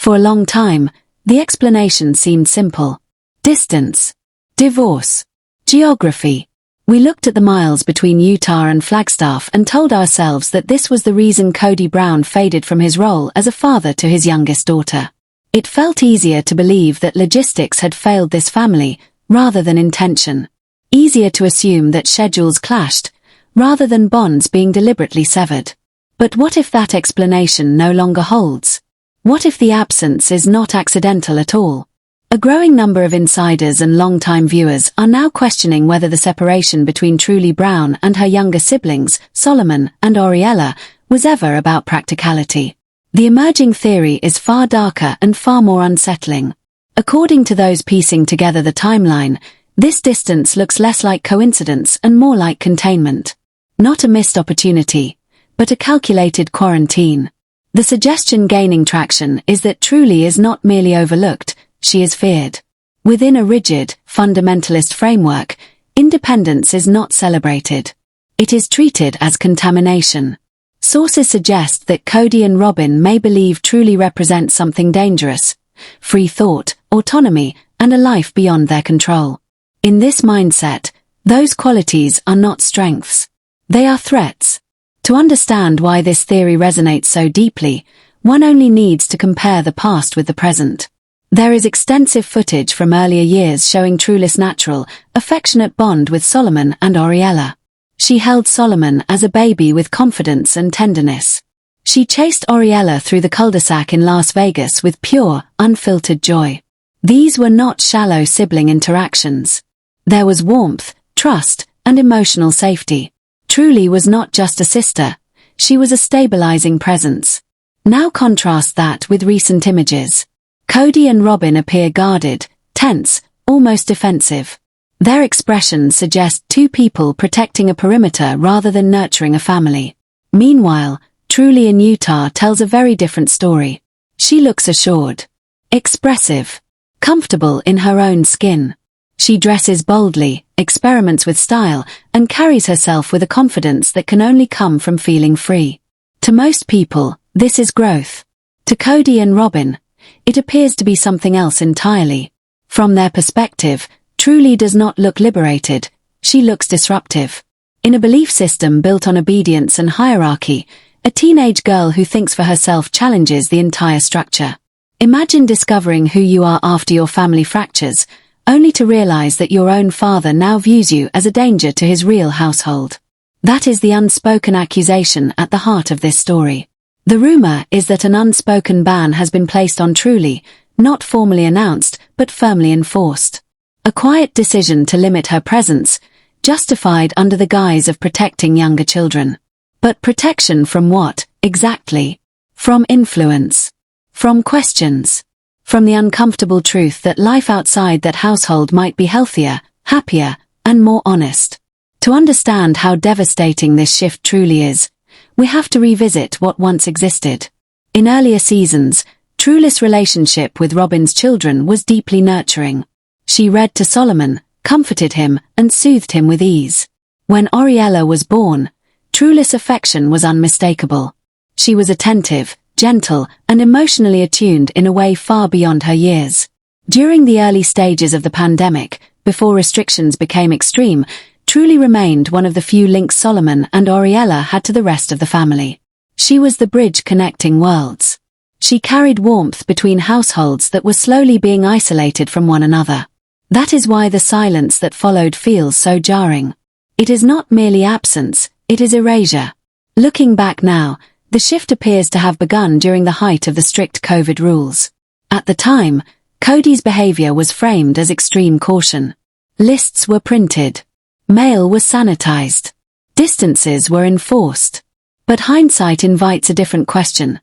For a long time, the explanation seemed simple. Distance. Divorce. Geography. We looked at the miles between Utah and Flagstaff and told ourselves that this was the reason Cody Brown faded from his role as a father to his youngest daughter. It felt easier to believe that logistics had failed this family, rather than intention. Easier to assume that schedules clashed, rather than bonds being deliberately severed. But what if that explanation no longer holds? What if the absence is not accidental at all? A growing number of insiders and longtime viewers are now questioning whether the separation between Truly Brown and her younger siblings, Solomon and Oriella, was ever about practicality. The emerging theory is far darker and far more unsettling. According to those piecing together the timeline, this distance looks less like coincidence and more like containment. Not a missed opportunity, but a calculated quarantine. The suggestion gaining traction is that Truly is not merely overlooked, she is feared. Within a rigid, fundamentalist framework, independence is not celebrated. It is treated as contamination. Sources suggest that Cody and Robyn may believe Truly represents something dangerous: free thought, autonomy, and a life beyond their control. In this mindset, those qualities are not strengths. They are threats. To understand why this theory resonates so deeply, one only needs to compare the past with the present. There is extensive footage from earlier years showing Truly's natural, affectionate bond with Solomon and Oriella. She held Solomon as a baby with confidence and tenderness. She chased Oriella through the cul-de-sac in Las Vegas with pure, unfiltered joy. These were not shallow sibling interactions. There was warmth, trust, and emotional safety. Truly was not just a sister, she was a stabilizing presence. Now contrast that with recent images. Cody and Robyn appear guarded, tense, almost defensive. Their expressions suggest two people protecting a perimeter rather than nurturing a family. Meanwhile, Truly in Utah tells a very different story. She looks assured, expressive, comfortable in her own skin. She dresses boldly, experiments with style, and carries herself with a confidence that can only come from feeling free. To most people, this is growth. To Cody and Robyn, it appears to be something else entirely. From their perspective, Truly does not look liberated, she looks disruptive. In a belief system built on obedience and hierarchy, a teenage girl who thinks for herself challenges the entire structure. Imagine discovering who you are after your family fractures, only to realize that your own father now views you as a danger to his real household. That is the unspoken accusation at the heart of this story. The rumor is that an unspoken ban has been placed on Truly, not formally announced, but firmly enforced. A quiet decision to limit her presence, justified under the guise of protecting younger children. But protection from what, exactly? From influence. From questions. From the uncomfortable truth that life outside that household might be healthier, happier, and more honest. To understand how devastating this shift truly is, we have to revisit what once existed. In earlier seasons, Truly's relationship with Robyn's children was deeply nurturing. She read to Solomon, comforted him, and soothed him with ease. When Oriella was born, Truly's affection was unmistakable. She was attentive, gentle, and emotionally attuned in a way far beyond her years. During the early stages of the pandemic, before restrictions became extreme, Truly remained one of the few links Solomon and Oriella had to the rest of the family. She was the bridge connecting worlds. She carried warmth between households that were slowly being isolated from one another. That is why the silence that followed feels so jarring. It is not merely absence, it is erasure. Looking back now, the shift appears to have begun during the height of the strict COVID rules. At the time, Cody's behavior was framed as extreme caution. Lists were printed. Mail was sanitized. Distances were enforced. But hindsight invites a different question.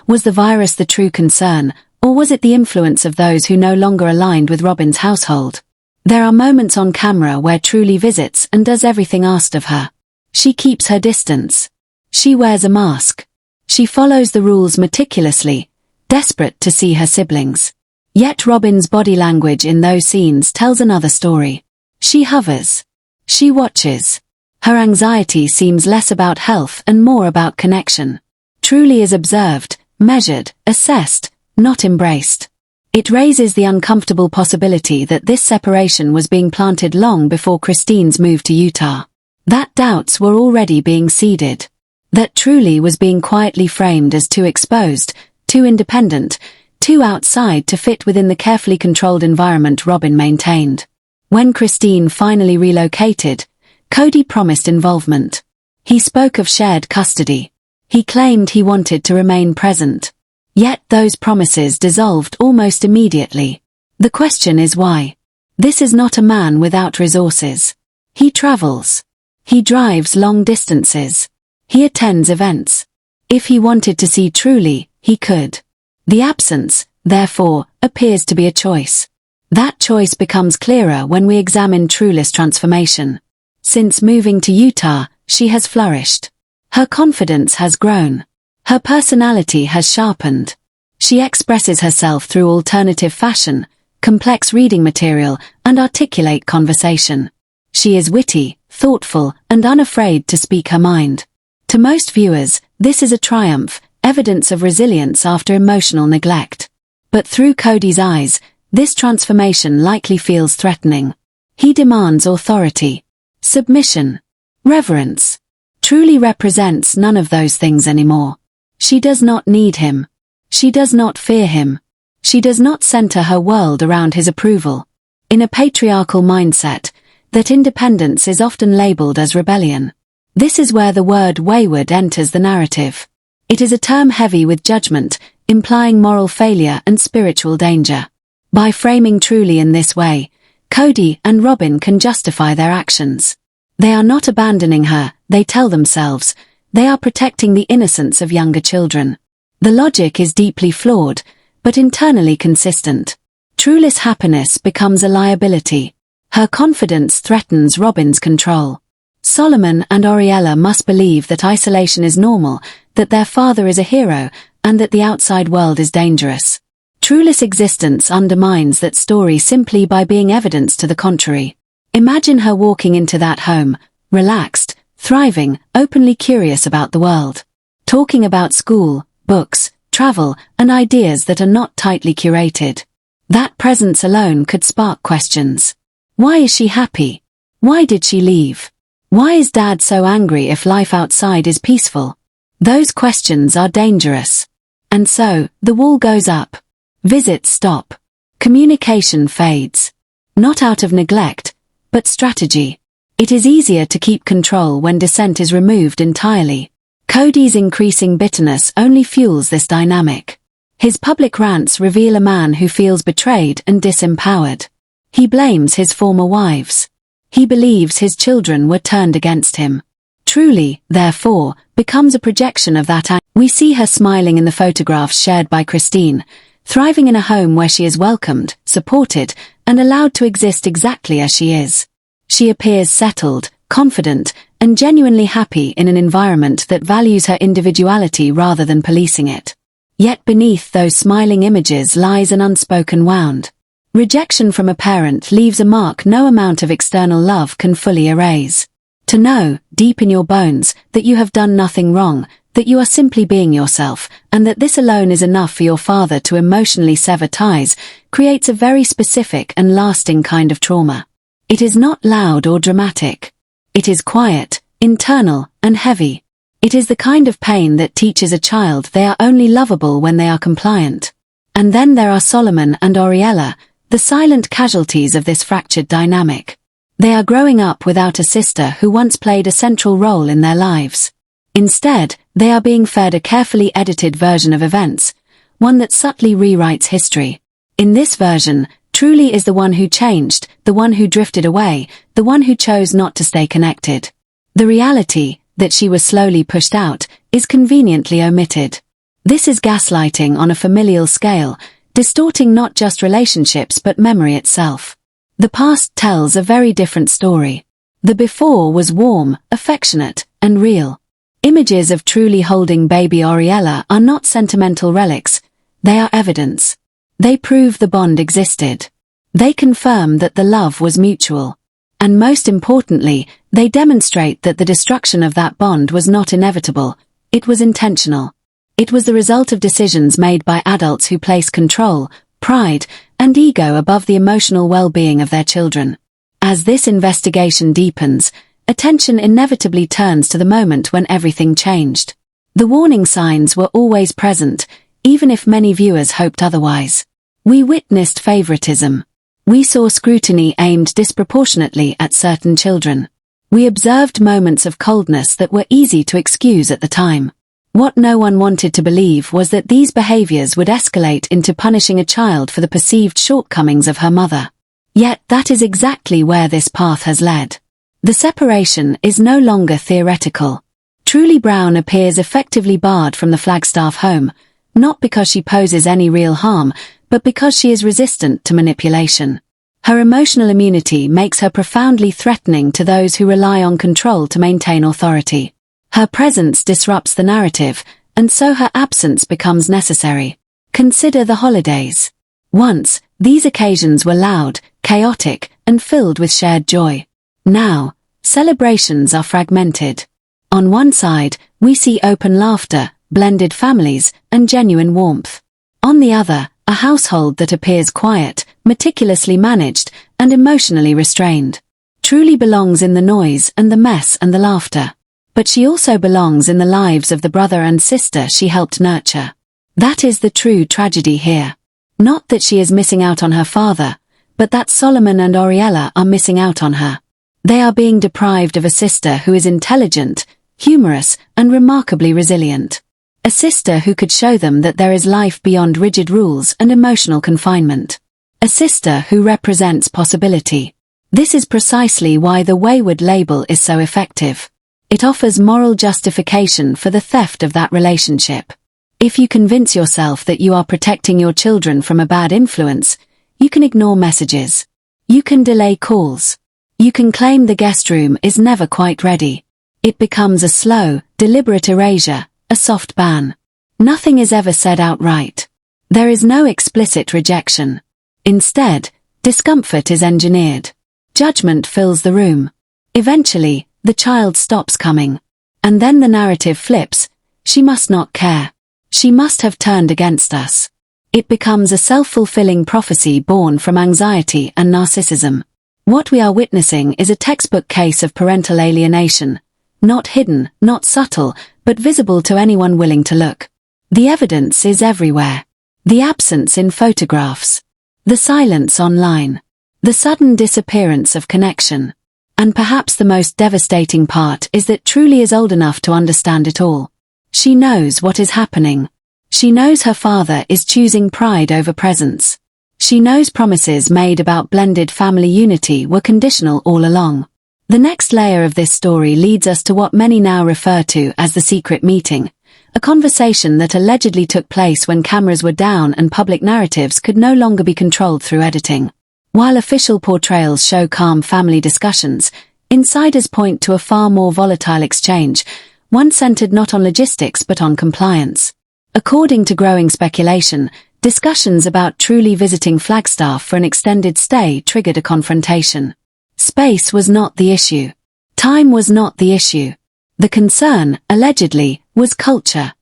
Was the virus the true concern, or was it the influence of those who no longer aligned with Robyn's household? There are moments on camera where Truly visits and does everything asked of her. She keeps her distance. She wears a mask. She follows the rules meticulously, desperate to see her siblings. Yet Robyn's body language in those scenes tells another story. She hovers. She watches. Her anxiety seems less about health and more about connection. Truly is observed, measured, assessed, not embraced. It raises the uncomfortable possibility that this separation was being planted long before Christine's move to Utah. That doubts were already being seeded. That Truly was being quietly framed as too exposed, too independent, too outside to fit within the carefully controlled environment Robyn maintained. When Christine finally relocated, Cody promised involvement. He spoke of shared custody. He claimed he wanted to remain present. Yet those promises dissolved almost immediately. The question is why? This is not a man without resources. He travels. He drives long distances. He attends events. If he wanted to see Truly, he could. The absence, therefore, appears to be a choice. That choice becomes clearer when we examine Truly's transformation. Since moving to Utah, she has flourished. Her confidence has grown. Her personality has sharpened. She expresses herself through alternative fashion, complex reading material, and articulate conversation. She is witty, thoughtful, and unafraid to speak her mind. To most viewers, this is a triumph, evidence of resilience after emotional neglect. But through Cody's eyes, this transformation likely feels threatening. He demands authority, submission, reverence. Truly represents none of those things anymore. She does not need him. She does not fear him. She does not center her world around his approval. In a patriarchal mindset, that independence is often labeled as rebellion. This is where the word wayward enters the narrative. It is a term heavy with judgment, implying moral failure and spiritual danger. By framing Truly in this way, Cody and Robyn can justify their actions. They are not abandoning her, they tell themselves. They are protecting the innocence of younger children. The logic is deeply flawed, but internally consistent. Truly's happiness becomes a liability. Her confidence threatens Robyn's control. Solomon and Oriella must believe that isolation is normal, that their father is a hero, and that the outside world is dangerous. Truly's existence undermines that story simply by being evidence to the contrary. Imagine her walking into that home, relaxed, thriving, openly curious about the world. Talking about school, books, travel, and ideas that are not tightly curated. That presence alone could spark questions. Why is she happy? Why did she leave? Why is Dad so angry if life outside is peaceful? Those questions are dangerous. And so, the wall goes up. Visits stop. Communication fades. Not out of neglect, but strategy. It is easier to keep control when dissent is removed entirely. Cody's increasing bitterness only fuels this dynamic. His public rants reveal a man who feels betrayed and disempowered. He blames his former wives. He believes his children were turned against him. Truly, therefore, becomes a projection of that anger. We see her smiling in the photographs shared by Christine, thriving in a home where she is welcomed, supported, and allowed to exist exactly as she is. She appears settled, confident, and genuinely happy in an environment that values her individuality rather than policing it. Yet beneath those smiling images lies an unspoken wound. Rejection from a parent leaves a mark no amount of external love can fully erase. To know, deep in your bones, that you have done nothing wrong, that you are simply being yourself, and that this alone is enough for your father to emotionally sever ties, creates a very specific and lasting kind of trauma. It is not loud or dramatic. It is quiet, internal, and heavy. It is the kind of pain that teaches a child they are only lovable when they are compliant. And then there are Solomon and Oriella, the silent casualties of this fractured dynamic. They are growing up without a sister who once played a central role in their lives. Instead, they are being fed a carefully edited version of events, one that subtly rewrites history. In this version, Truly is the one who changed, the one who drifted away, the one who chose not to stay connected. The reality, that she was slowly pushed out, is conveniently omitted. This is gaslighting on a familial scale, distorting not just relationships but memory itself. The past tells a very different story. The before was warm, affectionate, and real. Images of Truly holding baby Oriella are not sentimental relics, they are evidence. They prove the bond existed. They confirm that the love was mutual. And most importantly, they demonstrate that the destruction of that bond was not inevitable, it was intentional. It was the result of decisions made by adults who place control, pride, and ego above the emotional well-being of their children. As this investigation deepens, attention inevitably turns to the moment when everything changed. The warning signs were always present, even if many viewers hoped otherwise. We witnessed favoritism. We saw scrutiny aimed disproportionately at certain children. We observed moments of coldness that were easy to excuse at the time. What no one wanted to believe was that these behaviors would escalate into punishing a child for the perceived shortcomings of her mother. Yet that is exactly where this path has led. The separation is no longer theoretical. Truly Brown appears effectively barred from the Flagstaff home, not because she poses any real harm, but because she is resistant to manipulation. Her emotional immunity makes her profoundly threatening to those who rely on control to maintain authority. Her presence disrupts the narrative, and so her absence becomes necessary. Consider the holidays. Once, these occasions were loud, chaotic, and filled with shared joy. Now, celebrations are fragmented. On one side, we see open laughter, blended families, and genuine warmth. On the other, a household that appears quiet, meticulously managed, and emotionally restrained. Truly belongs in the noise and the mess and the laughter. But she also belongs in the lives of the brother and sister she helped nurture. That is the true tragedy here. Not that she is missing out on her father, but that Solomon and Oriella are missing out on her. They are being deprived of a sister who is intelligent, humorous, and remarkably resilient. A sister who could show them that there is life beyond rigid rules and emotional confinement. A sister who represents possibility. This is precisely why the wayward label is so effective. It offers moral justification for the theft of that relationship. If you convince yourself that you are protecting your children from a bad influence, you can ignore messages. You can delay calls. You can claim the guest room is never quite ready. It becomes a slow, deliberate erasure, a soft ban. Nothing is ever said outright. There is no explicit rejection. Instead, discomfort is engineered. Judgment fills the room. Eventually, the child stops coming. And then the narrative flips. She must not care. She must have turned against us. It becomes a self-fulfilling prophecy born from anxiety and narcissism. What we are witnessing is a textbook case of parental alienation. Not hidden, not subtle, but visible to anyone willing to look. The evidence is everywhere. The absence in photographs. The silence online. The sudden disappearance of connection. And perhaps the most devastating part is that Truly is old enough to understand it all. She knows what is happening. She knows her father is choosing pride over presence. She knows promises made about blended family unity were conditional all along. The next layer of this story leads us to what many now refer to as the secret meeting, a conversation that allegedly took place when cameras were down and public narratives could no longer be controlled through editing. While official portrayals show calm family discussions, insiders point to a far more volatile exchange, one centered not on logistics but on compliance. According to growing speculation, discussions about Truly visiting Flagstaff for an extended stay triggered a confrontation. Space was not the issue. Time was not the issue. The concern, allegedly, was culture.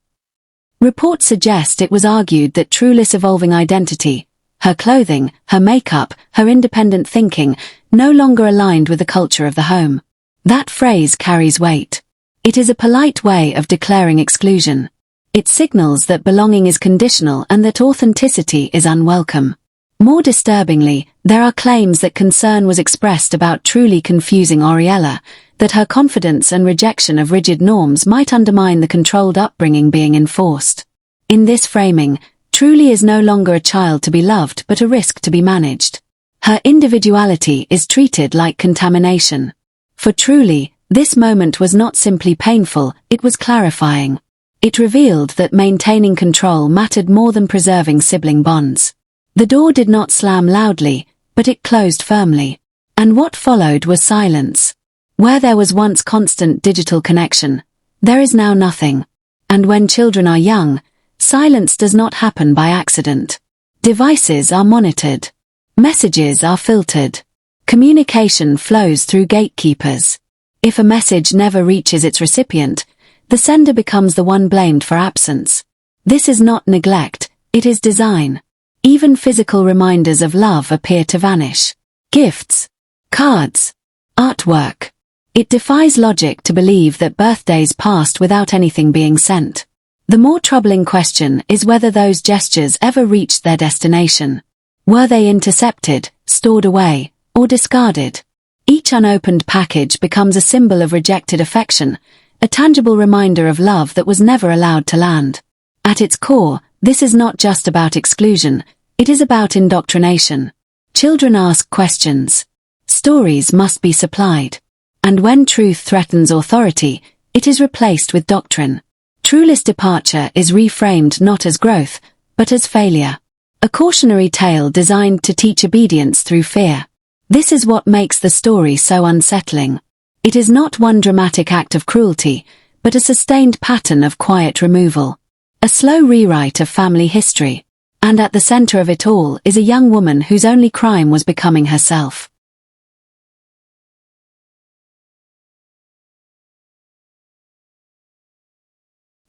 Reports suggest it was argued that Truly's evolving identity, her clothing, her makeup, her independent thinking, no longer aligned with the culture of the home. That phrase carries weight. It is a polite way of declaring exclusion. It signals that belonging is conditional and that authenticity is unwelcome. More disturbingly, there are claims that concern was expressed about Truly confusing Oriella, that her confidence and rejection of rigid norms might undermine the controlled upbringing being enforced. In this framing, Truly is no longer a child to be loved but a risk to be managed. Her individuality is treated like contamination. For Truly, this moment was not simply painful, it was clarifying. It revealed that maintaining control mattered more than preserving sibling bonds. The door did not slam loudly, but it closed firmly. And what followed was silence. Where there was once constant digital connection, there is now nothing. And when children are young, silence does not happen by accident. Devices are monitored. Messages are filtered. Communication flows through gatekeepers. If a message never reaches its recipient, the sender becomes the one blamed for absence. This is not neglect, it is design. Even physical reminders of love appear to vanish. Gifts, cards, artwork. It defies logic to believe that birthdays passed without anything being sent. The more troubling question is whether those gestures ever reached their destination. Were they intercepted, stored away, or discarded? Each unopened package becomes a symbol of rejected affection, a tangible reminder of love that was never allowed to land. At its core, this is not just about exclusion, it is about indoctrination. Children ask questions. Stories must be supplied. And when truth threatens authority, it is replaced with doctrine. Truly's departure is reframed not as growth, but as failure. A cautionary tale designed to teach obedience through fear. This is what makes the story so unsettling. It is not one dramatic act of cruelty, but a sustained pattern of quiet removal. A slow rewrite of family history. And at the center of it all is a young woman whose only crime was becoming herself.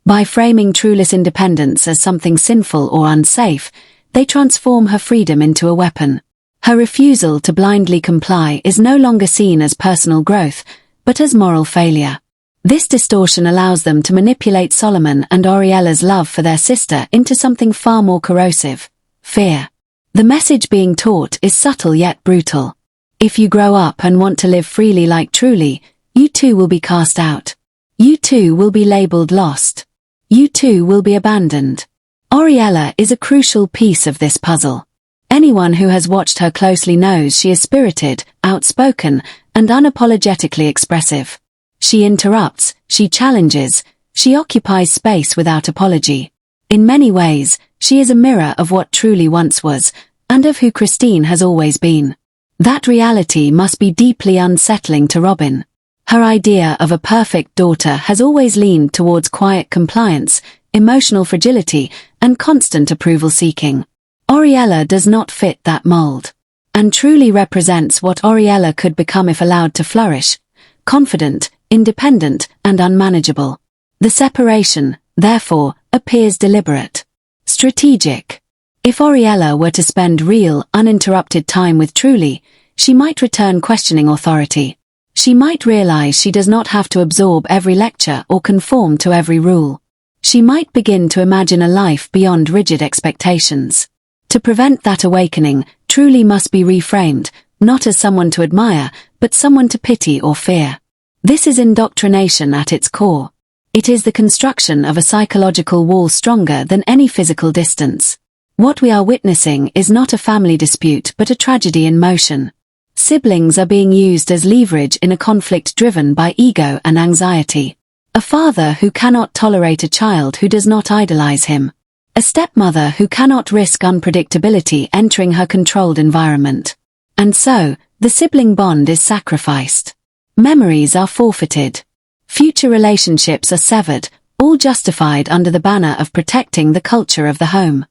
By framing Truly's independence as something sinful or unsafe, they transform her freedom into a weapon. Her refusal to blindly comply is no longer seen as personal growth, but as moral failure. This distortion allows them to manipulate Solomon and Oriella's love for their sister into something far more corrosive: fear. The message being taught is subtle yet brutal. If you grow up and want to live freely like Truly, you too will be cast out. You too will be labeled lost. You too will be abandoned. Oriella is a crucial piece of this puzzle. Anyone who has watched her closely knows she is spirited, outspoken, and unapologetically expressive. She interrupts, she challenges, she occupies space without apology. In many ways, she is a mirror of what Truly once was, and of who Christine has always been. That reality must be deeply unsettling to Robyn. Her idea of a perfect daughter has always leaned towards quiet compliance, emotional fragility, and constant approval-seeking. Oriella does not fit that mold. And Truly represents what Oriella could become if allowed to flourish: confident, independent, and unmanageable. The separation, therefore, appears deliberate. Strategic. If Oriella were to spend real, uninterrupted time with Truly, she might return questioning authority. She might realize she does not have to absorb every lecture or conform to every rule. She might begin to imagine a life beyond rigid expectations. To prevent that awakening, Truly must be reframed, not as someone to admire, but someone to pity or fear. This is indoctrination at its core. It is the construction of a psychological wall stronger than any physical distance. What we are witnessing is not a family dispute but a tragedy in motion. Siblings are being used as leverage in a conflict driven by ego and anxiety. A father who cannot tolerate a child who does not idolize him. A stepmother who cannot risk unpredictability entering her controlled environment. And so, the sibling bond is sacrificed. Memories are forfeited. Future relationships are severed, all justified under the banner of protecting the culture of the home.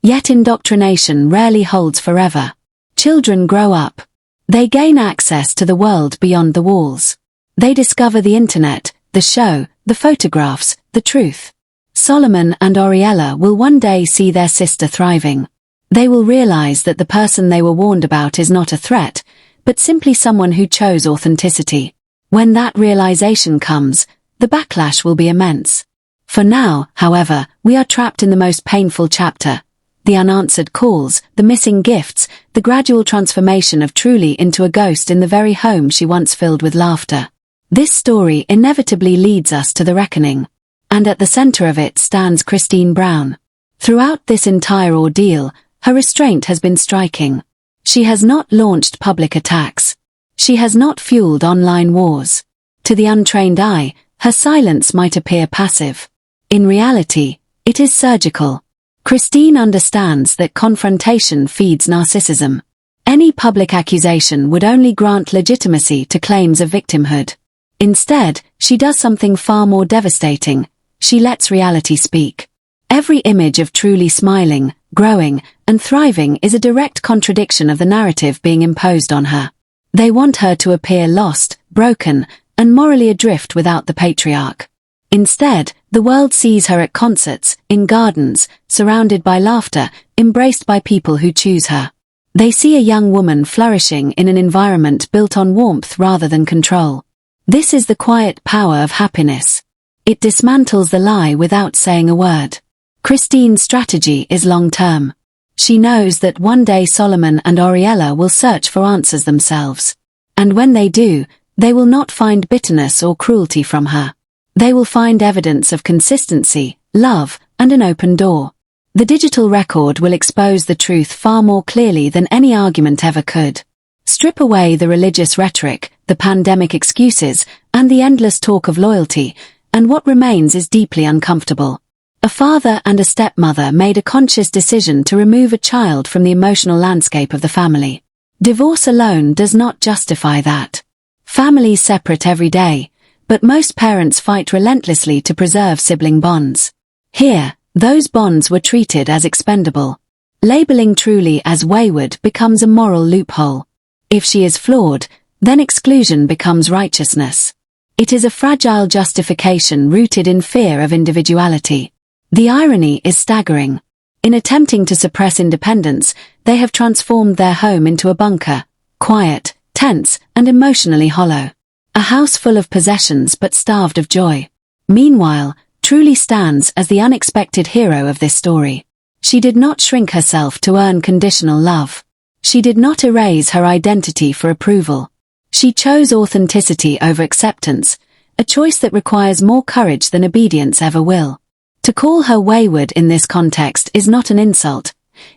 Yet indoctrination rarely holds forever. Children grow up. They gain access to the world beyond the walls. They discover the internet, the show, the photographs, the truth. Solomon and Oriella will one day see their sister thriving. They will realize that the person they were warned about is not a threat, but simply someone who chose authenticity. When that realization comes, the backlash will be immense. For now, however, we are trapped in the most painful chapter. The unanswered calls, the missing gifts, the gradual transformation of Truly into a ghost in the very home she once filled with laughter. This story inevitably leads us to the reckoning. And at the center of it stands Christine Brown. Throughout this entire ordeal, her restraint has been striking. She has not launched public attacks. She has not fueled online wars. To the untrained eye, her silence might appear passive. In reality, it is surgical. Christine understands that confrontation feeds narcissism. Any public accusation would only grant legitimacy to claims of victimhood. Instead, she does something far more devastating. She lets reality speak. Every image of Truly smiling, growing, and thriving is a direct contradiction of the narrative being imposed on her. They want her to appear lost, broken, and morally adrift without the patriarch. Instead, the world sees her at concerts, in gardens, surrounded by laughter, embraced by people who choose her. They see a young woman flourishing in an environment built on warmth rather than control. This is the quiet power of happiness. It dismantles the lie without saying a word. Christine's strategy is long-term. She knows that one day Solomon and Oriella will search for answers themselves. And when they do, they will not find bitterness or cruelty from her. They will find evidence of consistency, love, and an open door. The digital record will expose the truth far more clearly than any argument ever could. Strip away the religious rhetoric, the pandemic excuses, and the endless talk of loyalty, and what remains is deeply uncomfortable. A father and a stepmother made a conscious decision to remove a child from the emotional landscape of the family. Divorce alone does not justify that. Families separate every day, but most parents fight relentlessly to preserve sibling bonds. Here, those bonds were treated as expendable. Labeling Truly as wayward becomes a moral loophole. If she is flawed, then exclusion becomes righteousness. It is a fragile justification rooted in fear of individuality. The irony is staggering. In attempting to suppress independence, they have transformed their home into a bunker, quiet, tense, and emotionally hollow. A house full of possessions but starved of joy. Meanwhile, Truly stands as the unexpected hero of this story. She did not shrink herself to earn conditional love. She did not erase her identity for approval. She chose authenticity over acceptance, a choice that requires more courage than obedience ever will. To call her wayward in this context is not an insult.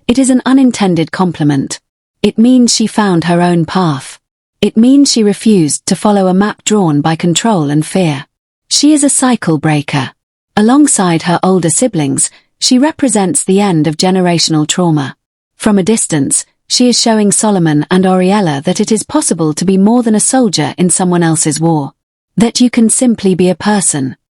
It is an unintended compliment. It means she found her own path. It means she refused to follow a map drawn by control and fear. She is a cycle breaker. Alongside her older siblings, she represents the end of generational trauma. From a distance, she is showing Solomon and Oriella that it is possible to be more than a soldier in someone else's war. That you can simply be a person.